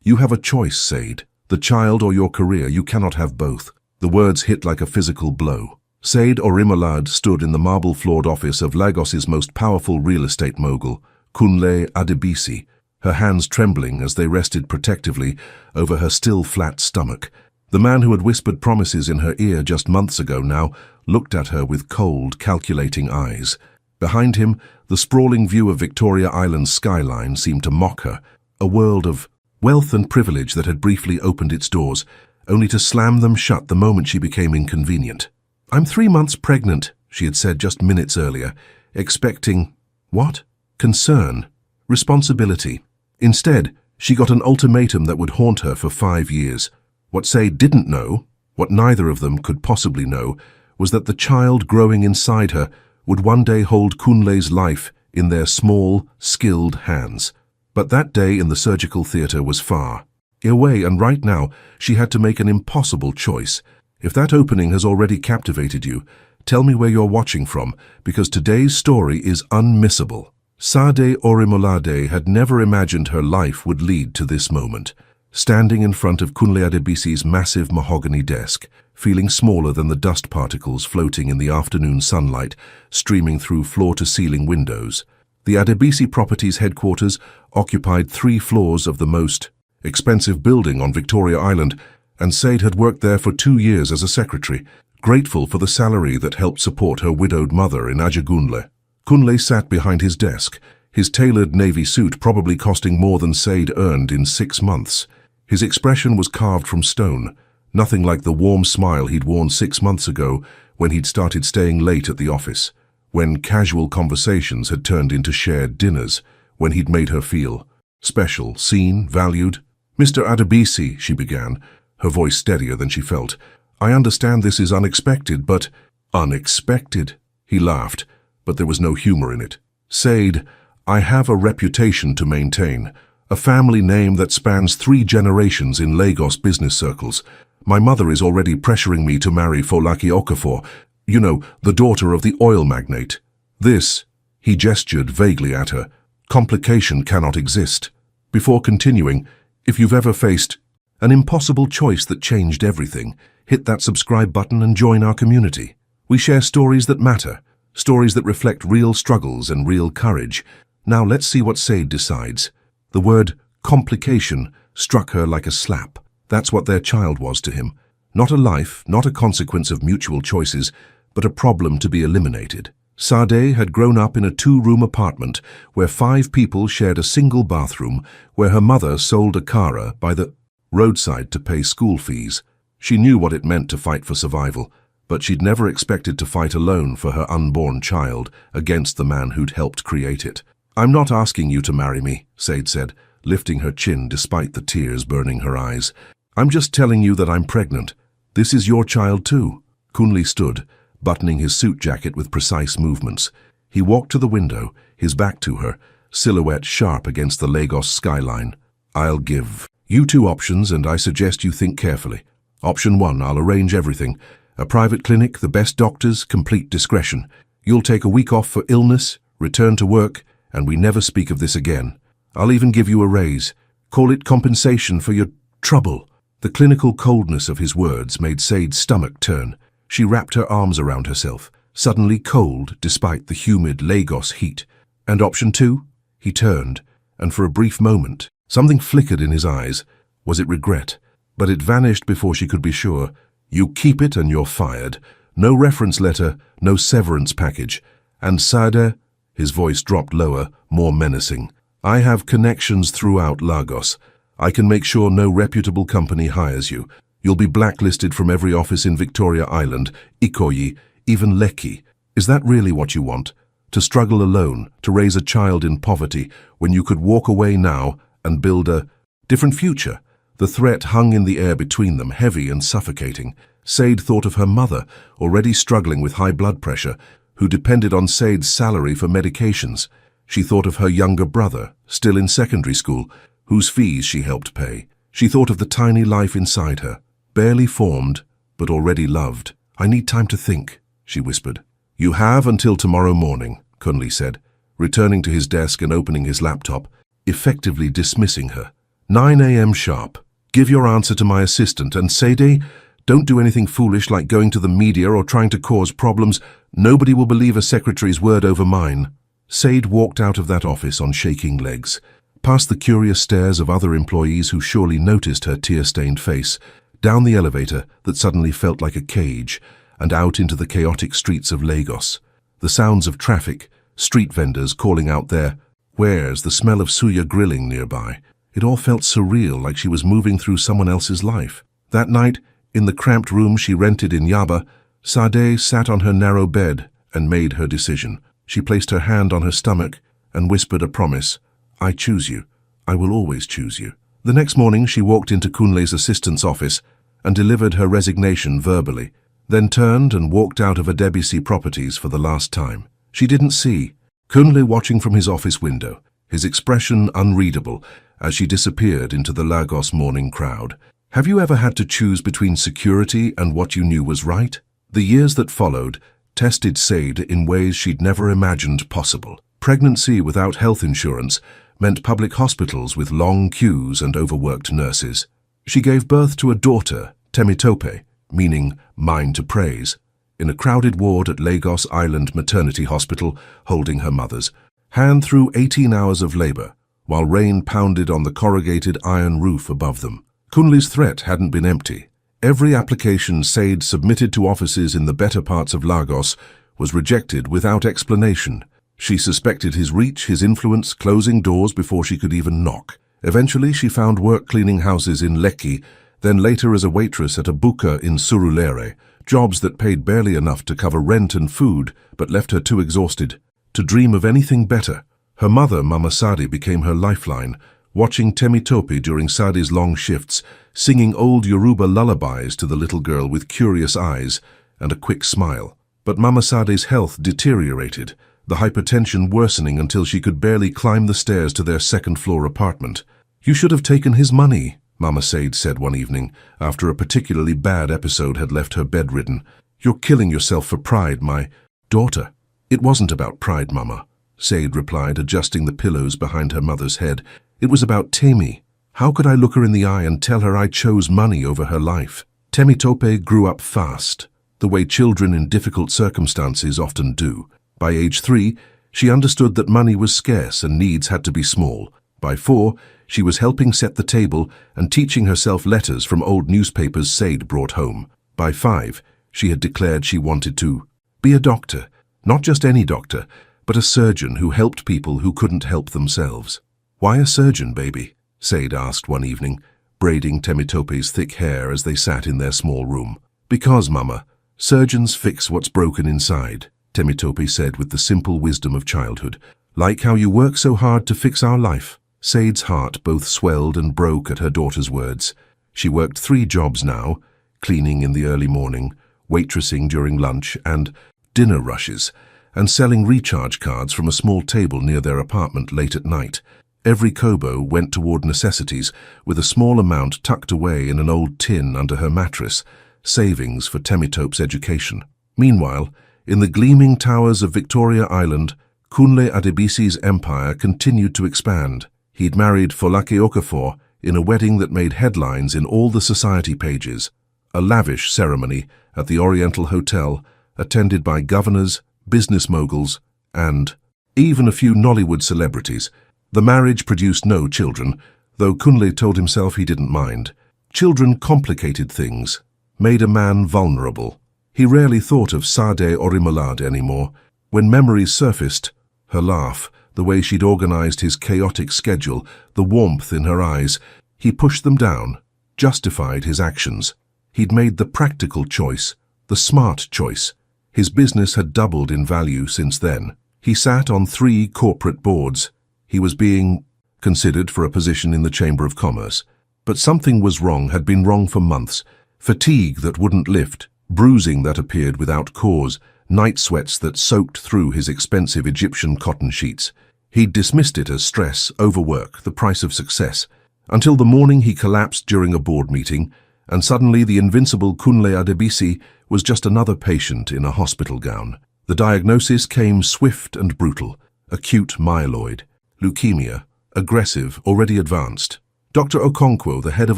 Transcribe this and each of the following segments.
You have a choice, Said. The child or your career, you cannot have both. The words hit like a physical blow. Said Orimolade stood in the marble-floored office of Lagos's most powerful real estate mogul, Kunle Adebisi, her hands trembling as they rested protectively over her still flat stomach. The man who had whispered promises in her ear just months ago now looked at her with cold, calculating eyes. Behind him, the sprawling view of Victoria Island's skyline seemed to mock her, a world of wealth and privilege that had briefly opened its doors, only to slam them shut the moment she became inconvenient. "I'm 3 months pregnant," she had said just minutes earlier, expecting, what? Concern, responsibility. Instead, she got an ultimatum that would haunt her for 5 years. What Said didn't know, what neither of them could possibly know, was that the child growing inside her would one day hold Kunle's life in their small, skilled hands. But that day in the surgical theatre was far away, and right now she had to make an impossible choice. If that opening has already captivated you, tell me where you're watching from, because today's story is unmissable. Sade Orimolade had never imagined her life would lead to this moment. Standing in front of Kunle Adebisi's massive mahogany desk, feeling smaller than the dust particles floating in the afternoon sunlight streaming through floor-to-ceiling windows. The Adebisi property's headquarters occupied 3 floors of the most expensive building on Victoria Island, and Said had worked there for 2 years as a secretary, grateful for the salary that helped support her widowed mother in Ajagunle. Kunle sat behind his desk, his tailored navy suit probably costing more than Said earned in 6 months. His expression was carved from stone, nothing like the warm smile he'd worn 6 months ago when he'd started staying late at the office, when casual conversations had turned into shared dinners, when he'd made her feel special, seen, valued. "Mr. Adebisi," she began, her voice steadier than she felt, "I understand this is unexpected, but—" "Unexpected?" He laughed, but there was no humor in it. "Said, I have a reputation to maintain, a family name that spans 3 generations in Lagos business circles. My mother is already pressuring me to marry Folaki Okafor, you know, the daughter of the oil magnate. This," he gestured vaguely at her, "complication cannot exist." Before continuing, if you've ever faced an impossible choice that changed everything, hit that subscribe button and join our community. We share stories that matter, stories that reflect real struggles and real courage. Now let's see what Said decides. The word complication struck her like a slap. That's what their child was to him. Not a life, not a consequence of mutual choices, but a problem to be eliminated. Sade had grown up in a 2-room apartment where 5 people shared a single bathroom, where her mother sold a kara by the roadside to pay school fees. She knew what it meant to fight for survival, but she'd never expected to fight alone for her unborn child against the man who'd helped create it. "I'm not asking you to marry me," Said said, lifting her chin despite the tears burning her eyes. "I'm just telling you that I'm pregnant. This is your child too." Kunle stood, buttoning his suit jacket with precise movements. He walked to the window, his back to her, silhouette sharp against the Lagos skyline. "I'll give you 2 options, and I suggest you think carefully. Option 1, I'll arrange everything. A private clinic, the best doctors, complete discretion. You'll take a week off for illness, return to work, and we never speak of this again. I'll even give you a raise. Call it compensation for your trouble." The clinical coldness of his words made Said's stomach turn. She wrapped her arms around herself, suddenly cold despite the humid Lagos heat. "And option 2? He turned, and for a brief moment, something flickered in his eyes. Was it regret? But it vanished before she could be sure. "You keep it and you're fired. No reference letter, no severance package. And Sade," his voice dropped lower, more menacing, "I have connections throughout Lagos. I can make sure no reputable company hires you. You'll be blacklisted from every office in Victoria Island, Ikoyi, even Lekki. Is that really what you want? To struggle alone, to raise a child in poverty, when you could walk away now and build a different future?" The threat hung in the air between them, heavy and suffocating. Said thought of her mother, already struggling with high blood pressure, who depended on Said's salary for medications. She thought of her younger brother, still in secondary school, whose fees she helped pay. She thought of the tiny life inside her, barely formed, but already loved. "I need time to think," she whispered. "You have until tomorrow morning," Kunle said, returning to his desk and opening his laptop, effectively dismissing her. 9 a.m. sharp. Give your answer to my assistant, and Sade, don't do anything foolish like going to the media or trying to cause problems. Nobody will believe a secretary's word over mine. Sade walked out of that office on shaking legs, past the curious stares of other employees who surely noticed her tear-stained face, down the elevator that suddenly felt like a cage, and out into the chaotic streets of Lagos. The sounds of traffic, street vendors calling out their wares, the smell of suya grilling nearby. It all felt surreal, like she was moving through someone else's life. That night, in the cramped room she rented in Yaba, Sade sat on her narrow bed and made her decision. She placed her hand on her stomach and whispered a promise. I choose you. I will always choose you. The next morning she walked into Kunle's assistant's office and delivered her resignation verbally, then turned and walked out of Adebisi Properties for the last time. She didn't see Kunle watching from his office window, his expression unreadable as she disappeared into the Lagos morning crowd. Have you ever had to choose between security and what you knew was right? The years that followed tested Sade in ways she'd never imagined possible. Pregnancy without health insurance meant public hospitals with long queues and overworked nurses. She gave birth to a daughter, Temitope, meaning mine to praise, in a crowded ward at Lagos Island Maternity Hospital, holding her mother's hand through 18 hours of labor, while rain pounded on the corrugated iron roof above them. Kunle's threat hadn't been empty. Every application Sade submitted to offices in the better parts of Lagos was rejected without explanation. She suspected his reach, his influence, closing doors before she could even knock. Eventually, she found work cleaning houses in Lekki, then later as a waitress at a buka in Surulere, jobs that paid barely enough to cover rent and food, but left her too exhausted to dream of anything better. Her mother, Mama Sade, became her lifeline, watching Temitope during Sade's long shifts, singing old Yoruba lullabies to the little girl with curious eyes and a quick smile. But Mama Sade's health deteriorated, the hypertension worsening until she could barely climb the stairs to their second-floor apartment. You should have taken his money, Mama Sade said one evening, after a particularly bad episode had left her bedridden. You're killing yourself for pride, my daughter. It wasn't about pride, Mama, Sade replied, adjusting the pillows behind her mother's head. It was about Temi. How could I look her in the eye and tell her I chose money over her life? Temitope grew up fast, the way children in difficult circumstances often do. By age 3, she understood that money was scarce and needs had to be small. By 4, she was helping set the table and teaching herself letters from old newspapers Sade brought home. By 5, she had declared she wanted to be a doctor, not just any doctor, but a surgeon who helped people who couldn't help themselves. Why a surgeon, baby? Sade asked one evening, braiding Temitope's thick hair as they sat in their small room. Because, Mama, surgeons fix what's broken inside, Temitope said with the simple wisdom of childhood. Like how you work so hard to fix our life. Sade's heart both swelled and broke at her daughter's words. She worked 3 jobs now, cleaning in the early morning, waitressing during lunch and dinner rushes, and selling recharge cards from a small table near their apartment late at night. Every kobo went toward necessities, with a small amount tucked away in an old tin under her mattress, savings for Temitope's education. Meanwhile, in the gleaming towers of Victoria Island, Kunle Adebisi's empire continued to expand. He'd married Folake Okafor in a wedding that made headlines in all the society pages, a lavish ceremony at the Oriental Hotel, attended by governors, business moguls, and even a few Nollywood celebrities. The marriage produced no children, though Kunle told himself he didn't mind. Children complicated things, made a man vulnerable. He rarely thought of Sade or Imolade anymore. When memories surfaced, her laugh, the way she'd organized his chaotic schedule, the warmth in her eyes, he pushed them down, justified his actions. He'd made the practical choice, the smart choice. His business had doubled in value since then. He sat on 3 corporate boards. He was being considered for a position in the Chamber of Commerce. But something was wrong, had been wrong for months. Fatigue that wouldn't lift, bruising that appeared without cause, night sweats that soaked through his expensive Egyptian cotton sheets. He'd dismissed it as stress, overwork, the price of success, until the morning he collapsed during a board meeting, and suddenly the invincible Kunle Adebisi was just another patient in a hospital gown. The diagnosis came swift and brutal: acute myeloid leukemia, aggressive, already advanced. Dr. Okonkwo, the head of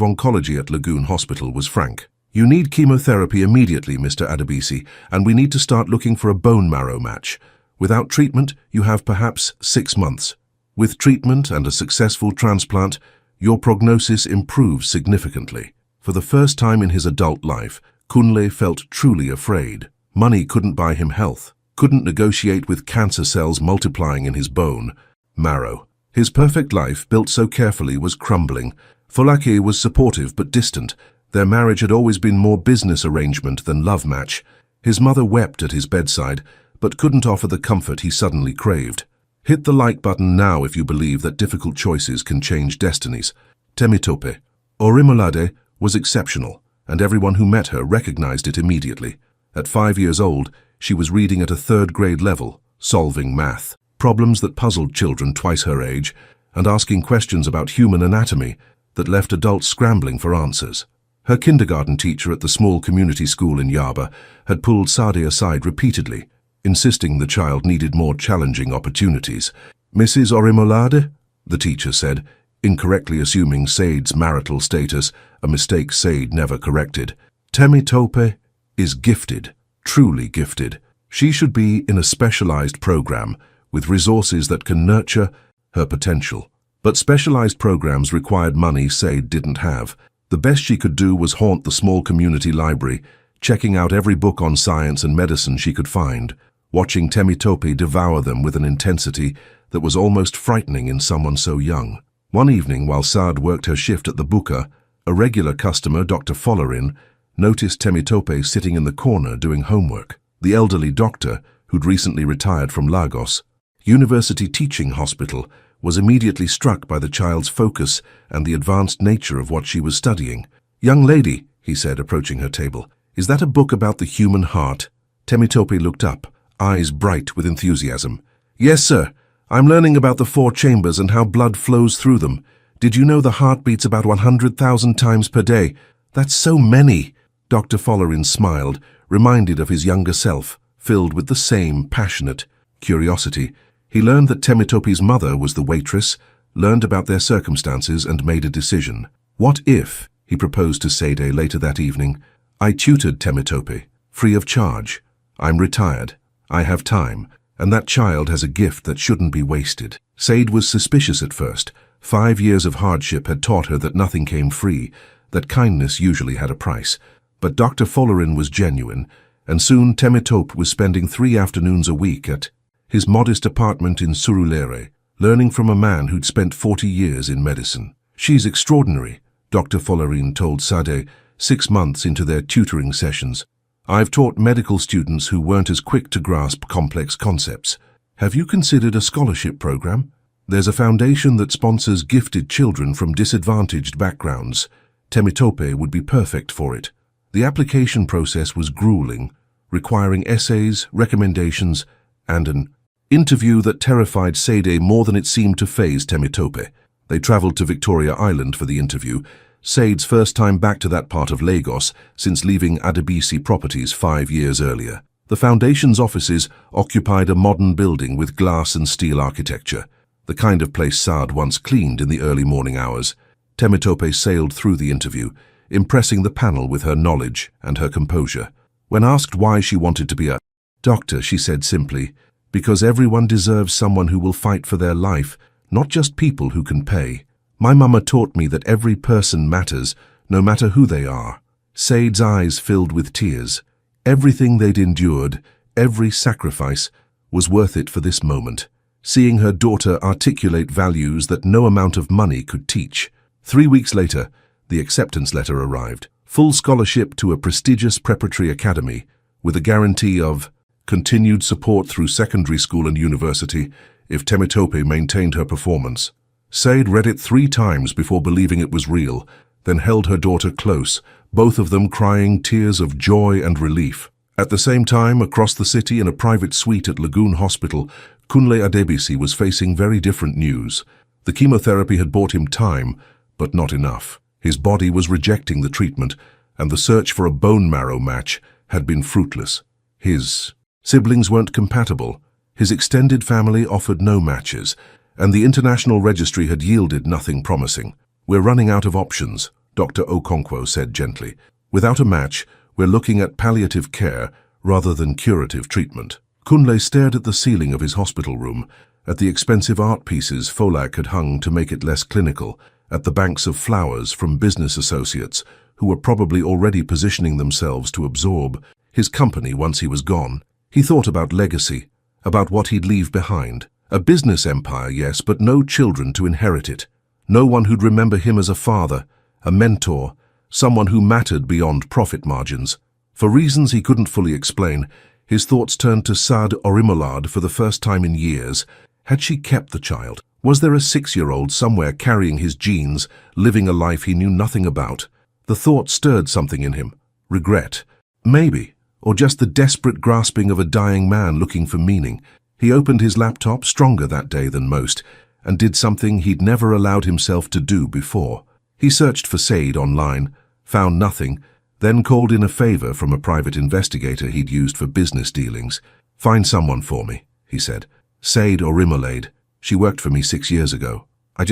oncology at Lagoon Hospital, was frank. "You need chemotherapy immediately, Mr. Adebisi, and we need to start looking for a bone marrow match. Without treatment, you have perhaps 6 months. With treatment and a successful transplant, your prognosis improves significantly." For the first time in his adult life, Kunle felt truly afraid. Money couldn't buy him health, couldn't negotiate with cancer cells multiplying in his bone marrow. His perfect life, built so carefully, was crumbling. Folake was supportive but distant. Their marriage had always been more business arrangement than love match. His mother wept at his bedside, but couldn't offer the comfort he suddenly craved. Hit the like button now if you believe that difficult choices can change destinies. Temitope. Orimolade was exceptional, and everyone who met her recognized it immediately. At 5 years old, she was reading at a third-grade level, solving math problems that puzzled children twice her age, and asking questions about human anatomy that left adults scrambling for answers. Her kindergarten teacher at the small community school in Yaba had pulled Sade aside repeatedly, insisting the child needed more challenging opportunities. "Mrs. Orimolade," the teacher said, incorrectly assuming Sade's marital status, a mistake Sade never corrected. "Temitope is gifted, truly gifted. She should be in a specialized program with resources that can nurture her potential." But specialized programs required money Sade didn't have. The best she could do was haunt the small community library, checking out every book on science and medicine she could find, watching Temitope devour them with an intensity that was almost frightening in someone so young. One evening, while Sade worked her shift at the buka, a regular customer, Dr. Follerin, noticed Temitope sitting in the corner doing homework. The elderly doctor, who'd recently retired from Lagos University Teaching Hospital, was immediately struck by the child's focus and the advanced nature of what she was studying. "Young lady," he said, approaching her table, "is that a book about the human heart?" Temitope looked up, eyes bright with enthusiasm. "Yes, sir. I'm learning about the 4 chambers and how blood flows through them. Did you know the heart beats about 100,000 times per day? That's so many." Dr. Follerin smiled, reminded of his younger self, filled with the same passionate curiosity. He learned that Temitope's mother was the waitress, learned about their circumstances, and made a decision. "What if," he proposed to Sade later that evening, "I tutored Temitope, free of charge? I'm retired, I have time, and that child has a gift that shouldn't be wasted." Sade was suspicious at first. 5 years of hardship had taught her that nothing came free, that kindness usually had a price. But Dr. Follerin was genuine, and soon Temitope was spending 3 afternoons a week at his modest apartment in Surulere, learning from a man who'd spent 40 years in medicine. "She's extraordinary," Dr. Follerin told Sade 6 months into their tutoring sessions. "I've taught medical students who weren't as quick to grasp complex concepts. Have you considered a scholarship program? There's a foundation that sponsors gifted children from disadvantaged backgrounds. Temitope would be perfect for it." The application process was grueling, requiring essays, recommendations, and an interview that terrified Sade more than it seemed to faze Temitope. They traveled to Victoria Island for the interview, Sade's first time back to that part of Lagos since leaving Adebisi Properties 5 years earlier. The Foundation's offices occupied a modern building with glass and steel architecture, the kind of place Sade once cleaned in the early morning hours. Temitope sailed through the interview, impressing the panel with her knowledge and her composure. When asked why she wanted to be a doctor, she said simply, "Because everyone deserves someone who will fight for their life, not just people who can pay. My mama taught me that every person matters, no matter who they are." Sade's eyes filled with tears. Everything they'd endured, every sacrifice, was worth it for this moment. Seeing her daughter articulate values that no amount of money could teach. 3 weeks later, the acceptance letter arrived. Full scholarship to a prestigious preparatory academy, with a guarantee of continued support through secondary school and university if Temitope maintained her performance. Sade read it 3 times before believing it was real, then held her daughter close, both of them crying tears of joy and relief. At the same time, across the city in a private suite at Lagoon Hospital, Kunle Adebisi was facing very different news. The chemotherapy had bought him time, but not enough. His body was rejecting the treatment, and the search for a bone marrow match had been fruitless. His siblings weren't compatible, his extended family offered no matches, and the international registry had yielded nothing promising. We're running out of options, Dr. Okonkwo said gently. Without a match, we're looking at palliative care rather than curative treatment. Kunle stared at the ceiling of his hospital room, at the expensive art pieces Folak had hung to make it less clinical, at the banks of flowers from business associates who were probably already positioning themselves to absorb his company once he was gone. He thought about legacy, about what he'd leave behind. A business empire, yes, but no children to inherit it. No one who'd remember him as a father, a mentor, someone who mattered beyond profit margins. For reasons he couldn't fully explain, his thoughts turned to Saad Orimolade for the first time in years. Had she kept the child? Was there a 6-year-old somewhere carrying his genes, living a life he knew nothing about? The thought stirred something in him. Regret. Maybe. Or just the desperate grasping of a dying man looking for meaning. He opened his laptop, stronger that day than most, and did something he'd never allowed himself to do before. He searched for Said online, found nothing, then called in a favor from a private investigator he'd used for business dealings. "Find someone for me," he said. "Said Orimolade. She worked for me 6 years ago. I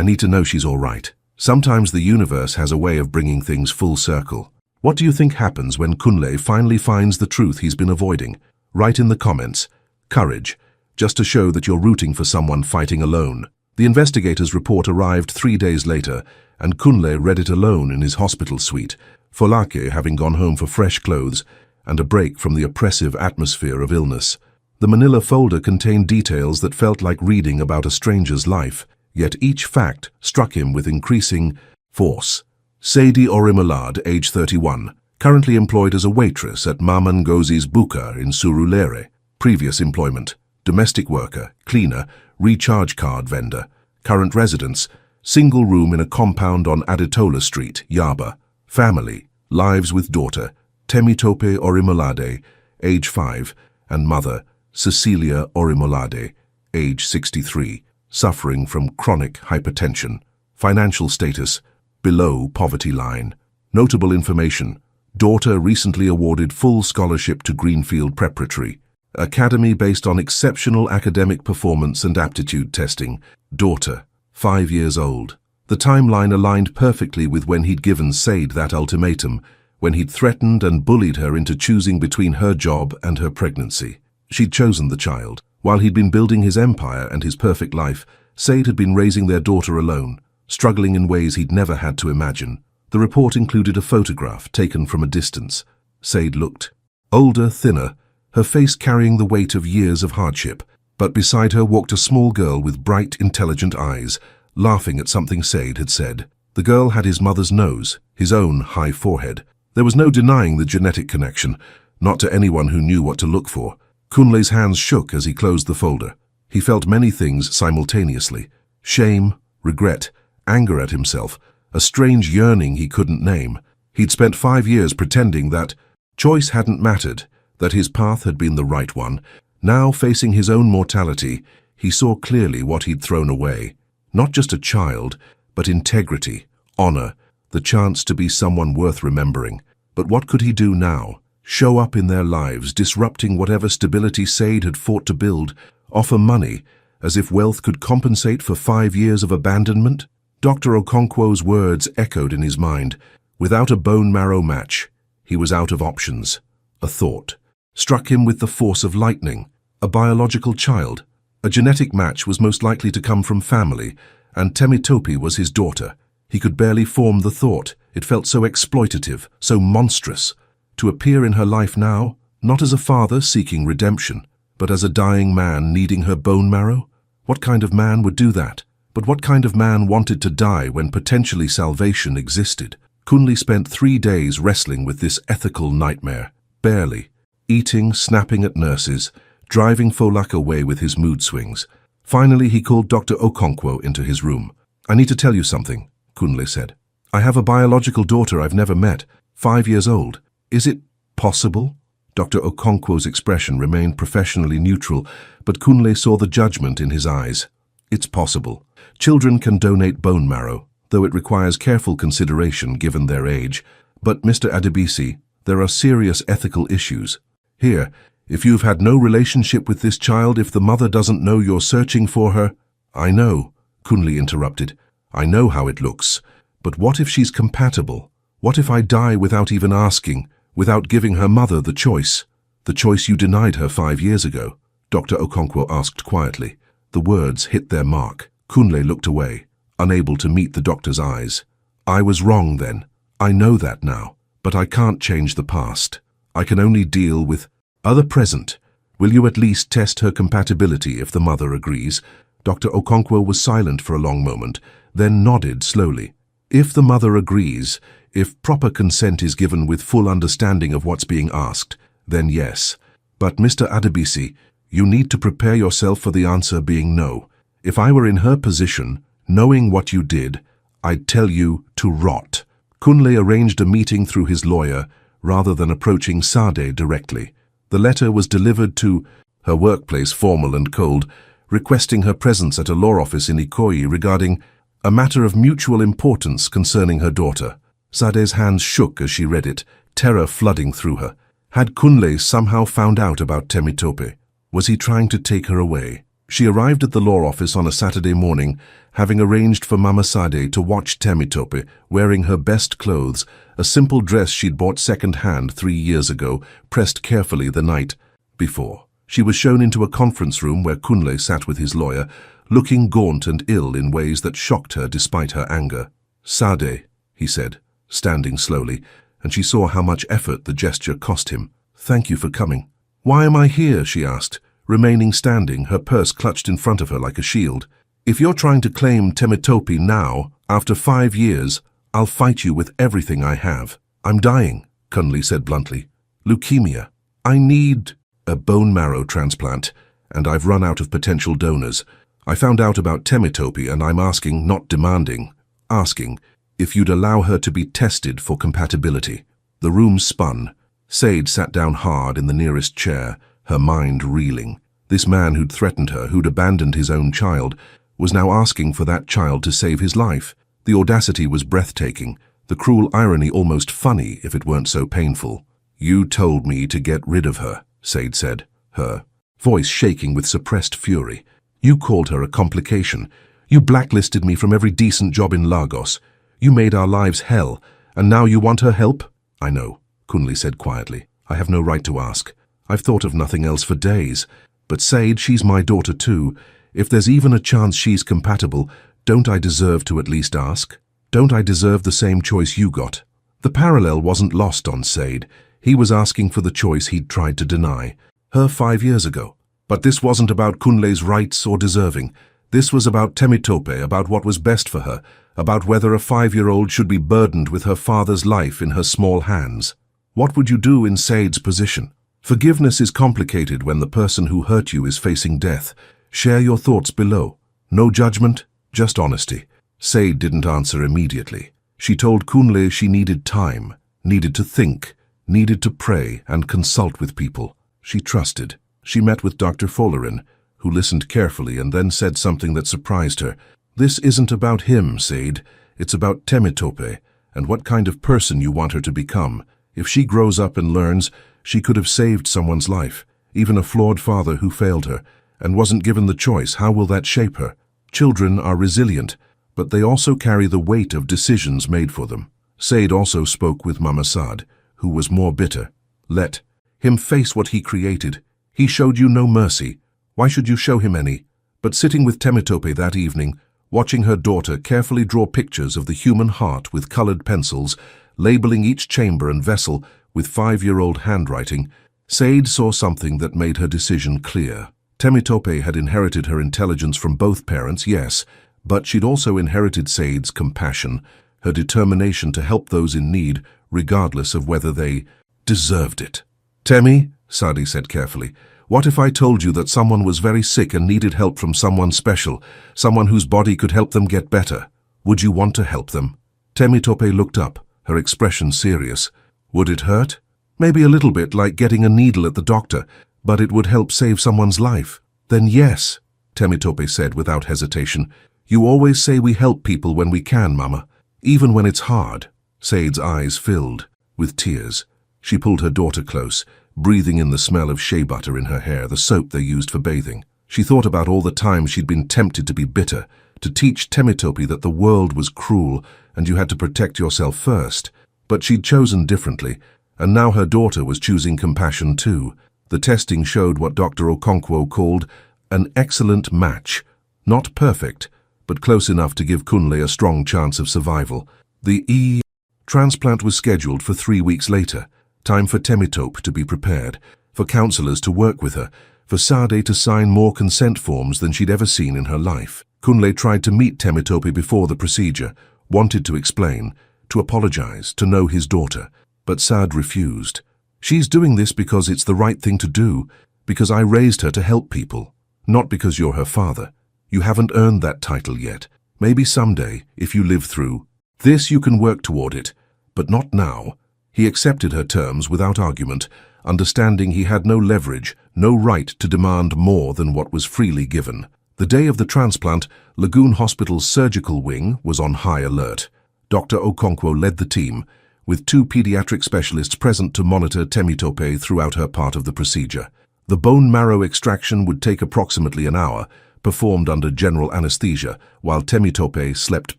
need to know she's all right." Sometimes the universe has a way of bringing things full circle. What do you think happens when Kunle finally finds the truth he's been avoiding? Write in the comments. Courage, just to show that you're rooting for someone fighting alone. The investigator's report arrived 3 days later, and Kunle read it alone in his hospital suite, Folake having gone home for fresh clothes and a break from the oppressive atmosphere of illness. The manila folder contained details that felt like reading about a stranger's life, yet each fact struck him with increasing force. Saidi Orimolade, age 31, currently employed as a waitress at Mama Ngozi's Buka in Surulere. Previous employment: domestic worker, cleaner, recharge card vendor. Current residence: single room in a compound on Adetola Street, Yaba. Family: lives with daughter, Temitope Orimolade, age 5, and mother, Cecilia Orimolade, age 63, suffering from chronic hypertension. Financial status: below poverty line. Notable information: daughter recently awarded full scholarship to Greenfield Preparatory Academy based on exceptional academic performance and aptitude testing. Daughter, 5 years old. The timeline aligned perfectly with when he'd given Said that ultimatum, when he'd threatened and bullied her into choosing between her job and her pregnancy. She'd chosen the child. While he'd been building his empire and his perfect life, Said had been raising their daughter alone, struggling in ways he'd never had to imagine. The report included a photograph taken from a distance. Said looked older, thinner, her face carrying the weight of years of hardship. But beside her walked a small girl with bright, intelligent eyes, laughing at something Said had said. The girl had his mother's nose, his own high forehead. There was no denying the genetic connection, not to anyone who knew what to look for. Kunle's hands shook as he closed the folder. He felt many things simultaneously: shame, regret, anger at himself, a strange yearning he couldn't name. He'd spent 5 years pretending that choice hadn't mattered, that his path had been the right one. Now, facing his own mortality, he saw clearly what he'd thrown away. Not just a child, but integrity, honor, the chance to be someone worth remembering. But what could he do now? Show up in their lives, disrupting whatever stability Said had fought to build, offer money, as if wealth could compensate for 5 years of abandonment? Dr. Okonkwo's words echoed in his mind. Without a bone marrow match, he was out of options. A thought struck him with the force of lightning. A biological child. A genetic match was most likely to come from family, and Temitope was his daughter. He could barely form the thought. It felt so exploitative, so monstrous. To appear in her life now, not as a father seeking redemption, but as a dying man needing her bone marrow? What kind of man would do that? But what kind of man wanted to die when potentially salvation existed? Kunle spent 3 days wrestling with this ethical nightmare. Barely. Eating, snapping at nurses, driving Folak away with his mood swings. Finally, he called Dr. Okonkwo into his room. "I need to tell you something," Kunle said. "I have a biological daughter I've never met, 5 years old. Is it possible?" Dr. Okonkwo's expression remained professionally neutral, but Kunle saw the judgment in his eyes. "It's possible. Children can donate bone marrow, though it requires careful consideration given their age. But, Mr. Adebisi, there are serious ethical issues. Here, if you've had no relationship with this child, if the mother doesn't know you're searching for her—" "I know," Kunle interrupted. I know how it looks. But what if she's compatible? What if I die without even asking, without giving her mother the choice? The choice you denied her 5 years ago, Dr. Okonkwo asked quietly. The words hit their mark. Kunle looked away, unable to meet the doctor's eyes. I was wrong then. I know that now. But I can't change the past. I can only deal with the present. Will you at least test her compatibility if the mother agrees? Dr. Okonkwo was silent for a long moment, then nodded slowly. If the mother agrees, if proper consent is given with full understanding of what's being asked, then yes. But Mr. Adebisi, you need to prepare yourself for the answer being no. If I were in her position, knowing what you did, I'd tell you to rot. Kunle arranged a meeting through his lawyer rather than approaching Sade directly. The letter was delivered to her workplace, formal and cold, requesting her presence at a law office in Ikoyi regarding a matter of mutual importance concerning her daughter. Sade's hands shook as she read it, terror flooding through her. Had Kunle somehow found out about Temitope? Was he trying to take her away? She arrived at the law office on a Saturday morning, having arranged for Mama Sade to watch Temitope, wearing her best clothes, a simple dress she'd bought second-hand 3 years ago, pressed carefully the night before. She was shown into a conference room where Kunle sat with his lawyer, looking gaunt and ill in ways that shocked her despite her anger. Sade, he said, standing slowly, and she saw how much effort the gesture cost him. Thank you for coming. Why am I here? She asked, remaining standing, her purse clutched in front of her like a shield. If you're trying to claim Temitope now, after 5 years, I'll fight you with everything I have. I'm dying, Kunle said bluntly. Leukemia. I need a bone marrow transplant, and I've run out of potential donors. I found out about Temitope and I'm asking, not demanding, asking, if you'd allow her to be tested for compatibility. The room spun. Sade sat down hard in the nearest chair, her mind reeling. This man who'd threatened her, who'd abandoned his own child, was now asking for that child to save his life. The audacity was breathtaking, the cruel irony almost funny if it weren't so painful. You told me to get rid of her, Sade said, her voice shaking with suppressed fury. You called her a complication. You blacklisted me from every decent job in Lagos. You made our lives hell, and now you want her help? I know, Kunle said quietly. I have no right to ask. I've thought of nothing else for days. But Sade, she's my daughter too. If there's even a chance she's compatible, don't I deserve to at least ask? Don't I deserve the same choice you got? The parallel wasn't lost on Sade. He was asking for the choice he'd tried to deny her 5 years ago. But this wasn't about Kunle's rights or deserving. This was about Temitope, about what was best for her, about whether a 5-year-old should be burdened with her father's life in her small hands. What would you do in Sade's position? Forgiveness is complicated when the person who hurt you is facing death. Share your thoughts below. No judgment, just honesty. Sade didn't answer immediately. She told Kunle she needed time, needed to think, needed to pray and consult with people she trusted. She met with Dr. Follerin, who listened carefully and then said something that surprised her. This isn't about him, Sade. It's about Temitope and what kind of person you want her to become. If she grows up and learns, she could have saved someone's life, even a flawed father who failed her, and wasn't given the choice. How will that shape her? Children are resilient, but they also carry the weight of decisions made for them. Sade also spoke with Mama Sad, who was more bitter. Let him face what he created. He showed you no mercy. Why should you show him any? But sitting with Temitope that evening, watching her daughter carefully draw pictures of the human heart with colored pencils, labeling each chamber and vessel with 5-year-old handwriting, Sade saw something that made her decision clear. Temitope had inherited her intelligence from both parents, yes, but she'd also inherited Sade's compassion, her determination to help those in need, regardless of whether they deserved it. Temi, Sade said carefully, what if I told you that someone was very sick and needed help from someone special, someone whose body could help them get better? Would you want to help them? Temitope looked up, her expression serious. Would it hurt? Maybe a little bit, like getting a needle at the doctor, but it would help save someone's life. Then yes, Temitope said without hesitation. You always say we help people when we can, Mama, even when it's hard. Sade's eyes filled with tears. She pulled her daughter close, breathing in the smell of shea butter in her hair, the soap they used for bathing. She thought about all the times she'd been tempted to be bitter, to teach Temitope that the world was cruel and you had to protect yourself first. But she'd chosen differently, and now her daughter was choosing compassion too. The testing showed what Dr. Okonkwo called an excellent match. Not perfect, but close enough to give Kunle a strong chance of survival. The transplant was scheduled for 3 weeks later. Time for Temitope to be prepared, for counselors to work with her, for Sade to sign more consent forms than she'd ever seen in her life. Kunle tried to meet Temitope before the procedure, wanted to explain, to apologize, to know his daughter. But Sade refused. She's doing this because it's the right thing to do, because I raised her to help people, not because you're her father. You haven't earned that title yet. Maybe someday, if you live through this, you can work toward it, but not now. He accepted her terms without argument, understanding he had no leverage, no right to demand more than what was freely given. The day of the transplant, Lagoon Hospital's surgical wing was on high alert. Dr. Okonkwo led the team, with 2 pediatric specialists present to monitor Temitope throughout her part of the procedure. The bone marrow extraction would take approximately an hour, performed under general anesthesia, while Temitope slept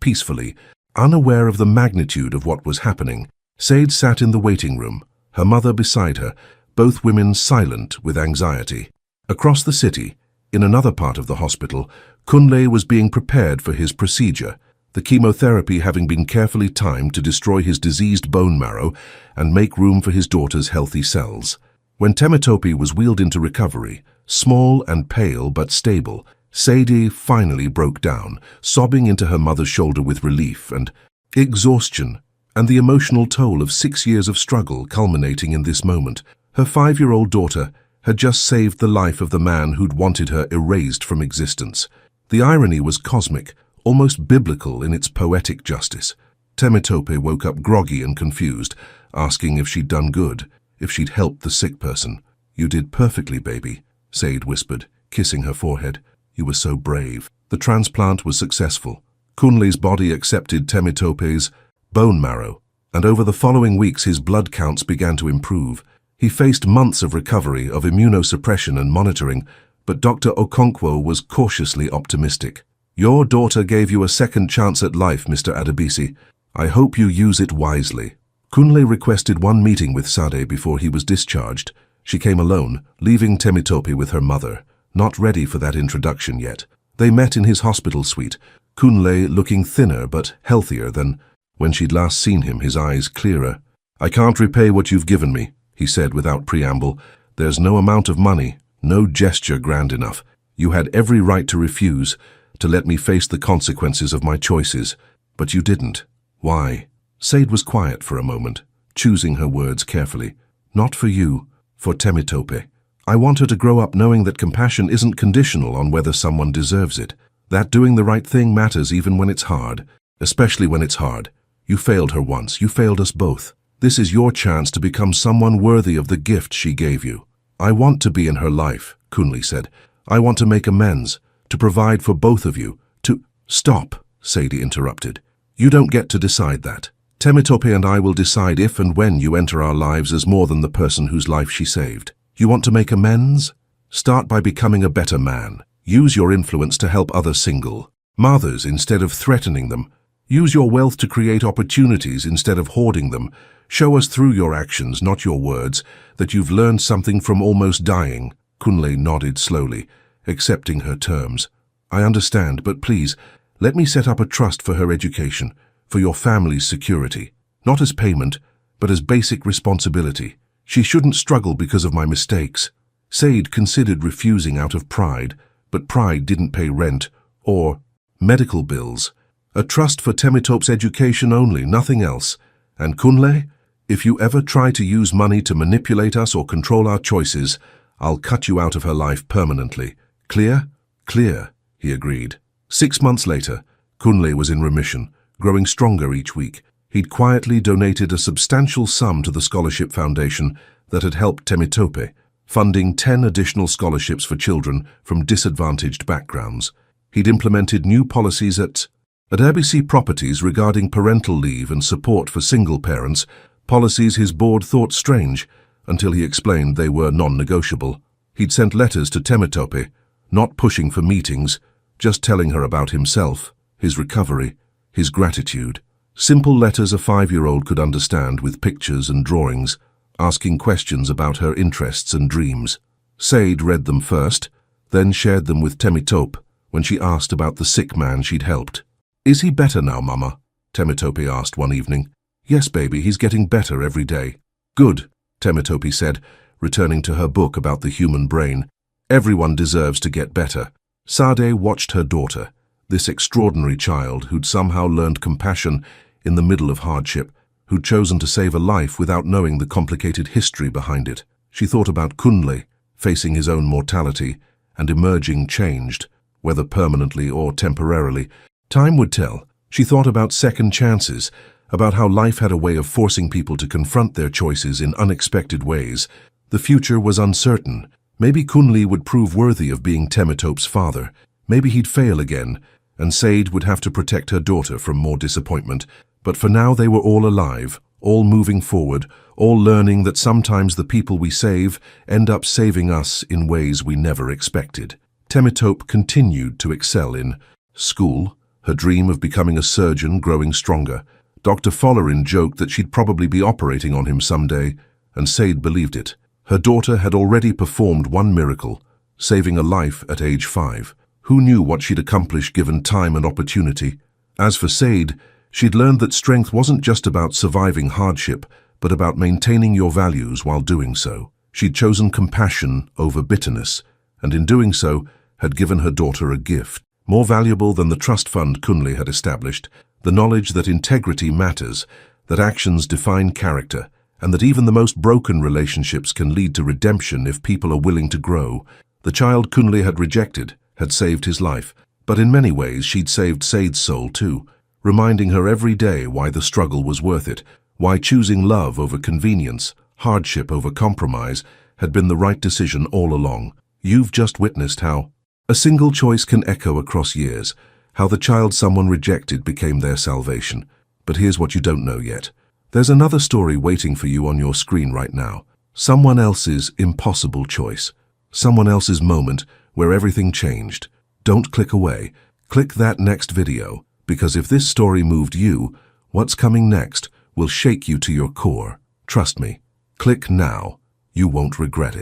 peacefully, unaware of the magnitude of what was happening. Sade sat in the waiting room, her mother beside her, both women silent with anxiety. Across the city, in another part of the hospital, Kunle was being prepared for his procedure, the chemotherapy having been carefully timed to destroy his diseased bone marrow and make room for his daughter's healthy cells. When Temitope was wheeled into recovery, small and pale but stable, Sadie finally broke down, sobbing into her mother's shoulder with relief and exhaustion, and the emotional toll of 6 years of struggle culminating in this moment. Her 5-year-old daughter had just saved the life of the man who'd wanted her erased from existence. The irony was cosmic, almost biblical in its poetic justice. Temitope woke up groggy and confused, asking if she'd done good, if she'd helped the sick person. "You did perfectly, baby," Sade whispered, kissing her forehead. "You were so brave." The transplant was successful. Kunle's body accepted Temitope's bone marrow, and over the following weeks his blood counts began to improve. He faced months of recovery, of immunosuppression and monitoring, but Dr. Okonkwo was cautiously optimistic. "Your daughter gave you a second chance at life, Mr. Adebisi. I hope you use it wisely." Kunle requested one meeting with Sade before he was discharged. She came alone, leaving Temitope with her mother, not ready for that introduction yet. They met in his hospital suite, Kunle looking thinner but healthier than when she'd last seen him, his eyes clearer. "I can't repay what you've given me," he said without preamble. "There's no amount of money, no gesture grand enough. You had every right to refuse, to let me face the consequences of my choices, but you didn't. Why?" Sade was quiet for a moment, choosing her words carefully. "Not for you, for Temitope. I want her to grow up knowing that compassion isn't conditional on whether someone deserves it, that doing the right thing matters even when it's hard, especially when it's hard. You failed her once, you failed us both. This is your chance to become someone worthy of the gift she gave you." "I want to be in her life," Kunle said. "I want to make amends, to provide for both of you, to—" "Stop," Sadie interrupted. "You don't get to decide that. Temitope and I will decide if and when you enter our lives as more than the person whose life she saved. You want to make amends? Start by becoming a better man. Use your influence to help other single mothers instead of threatening them. Use your wealth to create opportunities instead of hoarding them. Show us through your actions, not your words, that you've learned something from almost dying." Kunle nodded slowly, accepting her terms. "I understand, but please, let me set up a trust for her education, for your family's security, not as payment, but as basic responsibility. She shouldn't struggle because of my mistakes." Sade considered refusing out of pride, but pride didn't pay rent or medical bills. A trust for Temitope's education only, nothing else. "And Kunle, if you ever try to use money to manipulate us or control our choices, I'll cut you out of her life permanently. Clear?" "Clear," he agreed. 6 months later, Kunle was in remission, growing stronger each week. He'd quietly donated a substantial sum to the scholarship foundation that had helped Temitope, funding 10 additional scholarships for children from disadvantaged backgrounds. He'd implemented new policies at ABC Properties regarding parental leave and support for single parents, policies his board thought strange until he explained they were non-negotiable. He'd sent letters to Temitope, not pushing for meetings, just telling her about himself, his recovery, his gratitude. Simple letters a 5-year-old could understand with pictures and drawings, asking questions about her interests and dreams. Sade read them first, then shared them with Temitope when she asked about the sick man she'd helped. "Is he better now, Mama?" Temitope asked one evening. "Yes, baby, he's getting better every day." "Good," Temitope said, returning to her book about the human brain. "Everyone deserves to get better." Sade watched her daughter, this extraordinary child who'd somehow learned compassion in the middle of hardship, who'd chosen to save a life without knowing the complicated history behind it. She thought about Kunle, facing his own mortality and emerging changed, whether permanently or temporarily. Time would tell. She thought about second chances, about how life had a way of forcing people to confront their choices in unexpected ways. The future was uncertain. Maybe Kunle would prove worthy of being Temitope's father. Maybe he'd fail again, and Sade would have to protect her daughter from more disappointment. But for now they were all alive, all moving forward, all learning that sometimes the people we save end up saving us in ways we never expected. Temitope continued to excel in school, her dream of becoming a surgeon growing stronger. Dr. Follerin joked that she'd probably be operating on him someday, and Sade believed it. Her daughter had already performed one miracle, saving a life at age 5. Who knew what she'd accomplish given time and opportunity? As for Sade, she'd learned that strength wasn't just about surviving hardship, but about maintaining your values while doing so. She'd chosen compassion over bitterness, and in doing so, had given her daughter a gift. More valuable than the trust fund Kunle had established, the knowledge that integrity matters, that actions define character, and that even the most broken relationships can lead to redemption if people are willing to grow. The child Kunle had rejected had saved his life, but in many ways she'd saved Sade's soul too, reminding her every day why the struggle was worth it, why choosing love over convenience, hardship over compromise, had been the right decision all along. You've just witnessed how a single choice can echo across years, how the child someone rejected became their salvation. But here's what you don't know yet. There's another story waiting for you on your screen right now. Someone else's impossible choice. Someone else's moment where everything changed. Don't click away. Click that next video, because if this story moved you, what's coming next will shake you to your core. Trust me. Click now. You won't regret it.